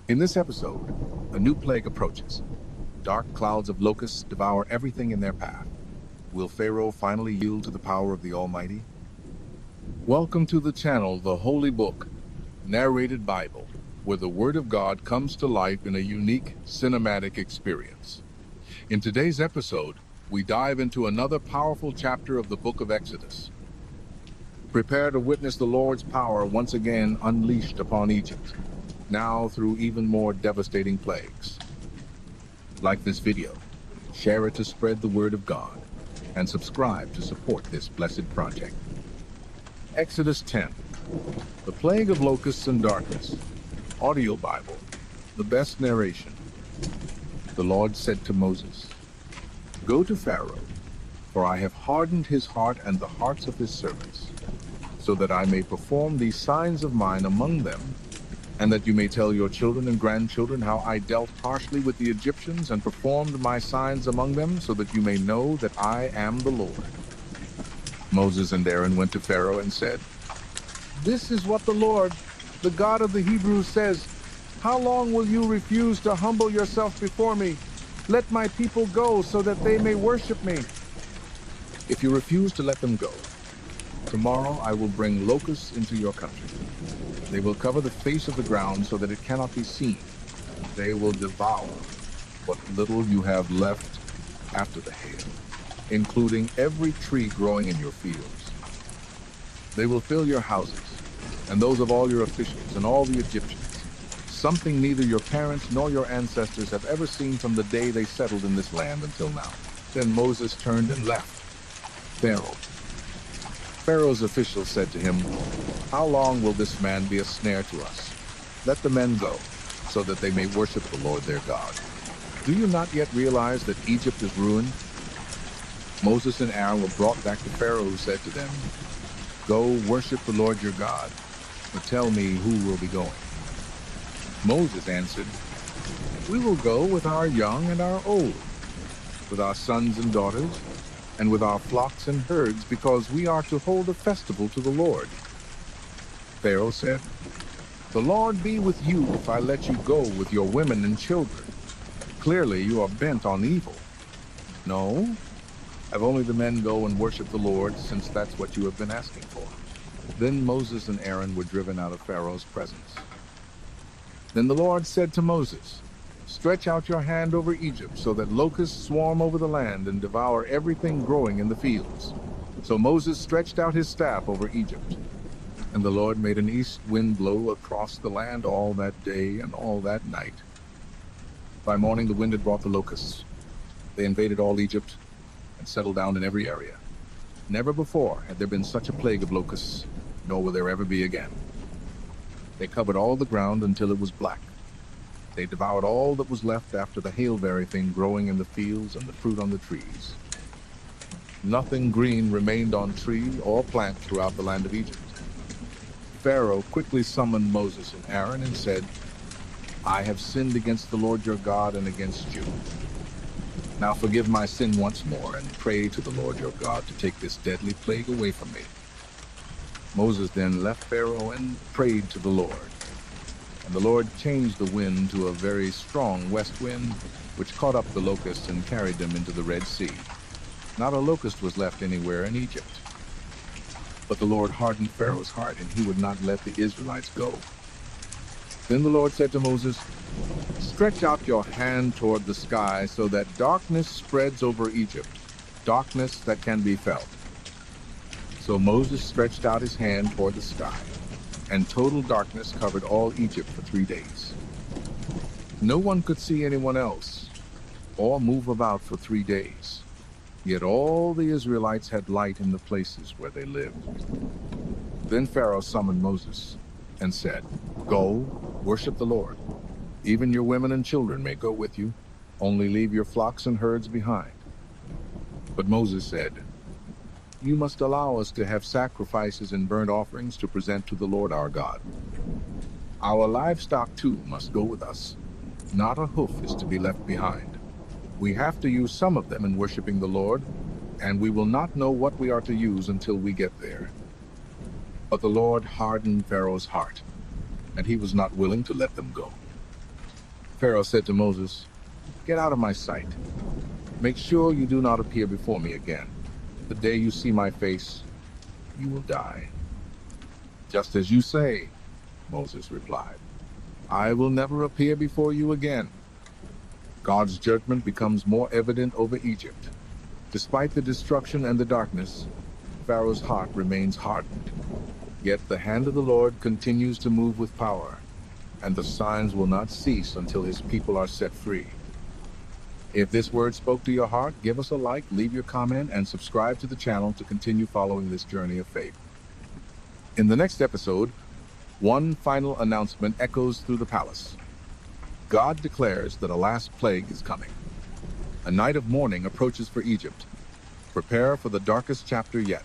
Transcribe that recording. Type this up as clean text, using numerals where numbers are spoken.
In this episode, a new plague approaches. Dark clouds of locusts devour everything in their path. Will Pharaoh finally yield to the power of the Almighty? Welcome to the channel, The Holy Book, Narrated Bible, where the Word of God comes to life in a unique cinematic experience. In today's episode, we dive into another powerful chapter of the book of Exodus. Prepare to witness the Lord's power once again unleashed upon Egypt, now through even more devastating plagues. Like this video, share it to spread the word of God, and subscribe to support this blessed project. Exodus 10, the plague of locusts and darkness. Audio Bible, the best narration. The Lord said to Moses, "Go to Pharaoh, for I have hardened his heart and the hearts of his servants, so that I may perform these signs of mine among them, and that you may tell your children and grandchildren how I dealt harshly with the Egyptians and performed my signs among them, so that you may know that I am the Lord." Moses and Aaron went to Pharaoh and said, "This is what the Lord, the God of the Hebrews, says. How long will you refuse to humble yourself before me? Let my people go so that they may worship me." If you refuse to let them go, tomorrow I will bring locusts into your country. They will cover the face of the ground so that it cannot be seen. They will devour what little you have left after the hail, including every tree growing in your fields. They will fill your houses and those of all your officials and all the Egyptians, something neither your parents nor your ancestors have ever seen from the day they settled in this land until now. Then Moses turned and left Pharaoh. Pharaoh's officials said to him, "How long will this man be a snare to us? Let the men go, so that they may worship the Lord their God. Do you not yet realize that Egypt is ruined?" Moses and Aaron were brought back to Pharaoh, who said to them, "Go worship the Lord your God, but tell me who will be going." Moses answered, "We will go with our young and our old, with our sons and daughters, and with our flocks and herds, because we are to hold a festival to the Lord." Pharaoh said, "The Lord be with you if I let you go with your women and children. Clearly you are bent on evil. No, have only the men go and worship the Lord, since that's what you have been asking for." Then Moses and Aaron were driven out of Pharaoh's presence. Then the Lord said to Moses, "Stretch out your hand over Egypt, so that locusts swarm over the land and devour everything growing in the fields." So Moses stretched out his staff over Egypt, and the Lord made an east wind blow across the land all that day and all that night. By morning the wind had brought the locusts. They invaded all Egypt and settled down in every area. Never before had there been such a plague of locusts, nor will there ever be again. They covered all the ground until it was black. They devoured all that was left after the hail-berry thing growing in the fields and the fruit on the trees. Nothing green remained on tree or plant throughout the land of Egypt. Pharaoh quickly summoned Moses and Aaron and said, "I have sinned against the Lord your God and against you. Now forgive my sin once more and pray to the Lord your God to take this deadly plague away from me." Moses then left Pharaoh and prayed to the Lord. And the Lord changed the wind to a very strong west wind, which caught up the locusts and carried them into the Red Sea. Not a locust was left anywhere in Egypt. But the Lord hardened Pharaoh's heart, and he would not let the Israelites go. Then the Lord said to Moses, "Stretch out your hand toward the sky so that darkness spreads over Egypt, darkness that can be felt." So Moses stretched out his hand toward the sky, and total darkness covered all Egypt for 3 days. No one could see anyone else or move about for 3 days. Yet all the Israelites had light in the places where they lived. Then Pharaoh summoned Moses and said, "Go, worship the Lord. Even your women and children may go with you. Only leave your flocks and herds behind." But Moses said, "You must allow us to have sacrifices and burnt offerings to present to the Lord our God. Our livestock too must go with us. Not a hoof is to be left behind. We have to use some of them in worshiping the Lord, and we will not know what we are to use until we get there." But the Lord hardened Pharaoh's heart, and he was not willing to let them go. Pharaoh said to Moses, "Get out of my sight. Make sure you do not appear before me again. The day you see my face, you will die." "Just as you say," Moses replied. "I will never appear before you again." God's judgment becomes more evident over Egypt. Despite the destruction and the darkness, Pharaoh's heart remains hardened. Yet the hand of the Lord continues to move with power, and the signs will not cease until his people are set free. If this word spoke to your heart, give us a like, leave your comment, and subscribe to the channel to continue following this journey of faith. In the next episode, one final announcement echoes through the palace. God declares that a last plague is coming. A night of mourning approaches for Egypt. Prepare for the darkest chapter yet.